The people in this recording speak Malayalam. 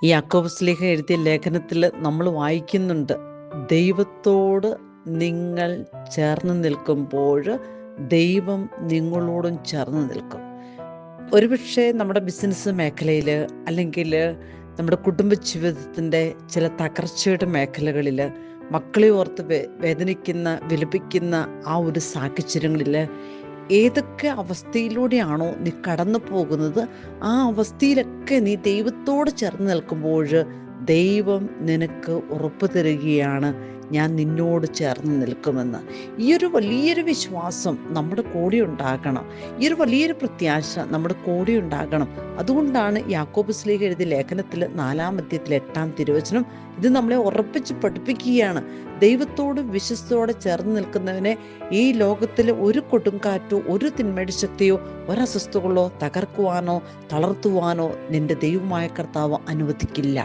ഈ യാക്കോബ് ശ്ലീഹ എഴുതിയ ലേഖനത്തിൽ നമ്മൾ വായിക്കുന്നുണ്ട്, ദൈവത്തോട് നിങ്ങൾ ചേർന്ന് നിൽക്കുമ്പോൾ ദൈവം നിങ്ങളോടും ചേർന്ന് നിൽക്കും. ഒരുപക്ഷെ നമ്മുടെ ബിസിനസ് മേഖലയിൽ, അല്ലെങ്കിൽ നമ്മുടെ കുടുംബ ജീവിതത്തിൻ്റെ ചില തകർച്ചയുടെ മേഖലകളിൽ, മക്കളെ ഓർത്ത് വേദനിക്കുന്ന, വിലപിക്കുന്ന ആ ഒരു സാഹചര്യങ്ങളിൽ, ഏതൊക്കെ അവസ്ഥയിലൂടെയാണോ നീ കടന്നു പോകുന്നത്, ആ അവസ്ഥയിലൊക്കെ നീ ദൈവത്തോട് ചേർന്ന് നിൽക്കുമ്പോൾ ദൈവം നിനക്ക് ഉറപ്പ് തരികയാണ്, ഞാൻ നിന്നോട് ചേർന്ന് നിൽക്കുമെന്ന്. ഈ ഒരു വലിയൊരു വിശ്വാസം നമ്മുടെ കൂടെ ഉണ്ടാകണം. ഈ ഒരു വലിയൊരു പ്രത്യാശ നമ്മുടെ കൂടെ ഉണ്ടാകണം. അതുകൊണ്ടാണ് യാക്കോബ് ശ്ലീഹ എഴുതിയ ലേഖനത്തിൽ 4-ാം അധ്യായത്തിൽ 8-ാം തിരുവചനം ഇത് നമ്മളെ ഉറപ്പിച്ച് പഠിപ്പിക്കുകയാണ്. ദൈവത്തോട് വിശ്വസ്തയോടെ ചേർന്ന് നിൽക്കുന്നവനെ ഈ ലോകത്തിൽ ഒരു കൊടുങ്കാറ്റോ, ഒരു തിന്മയുടെ ശക്തിയോ, ഒരസ്വസ്ഥകളോ തകർക്കുവാനോ തളർത്തുവാനോ നിന്റെ ദൈവമായ കർത്താവ് അനുവദിക്കില്ല.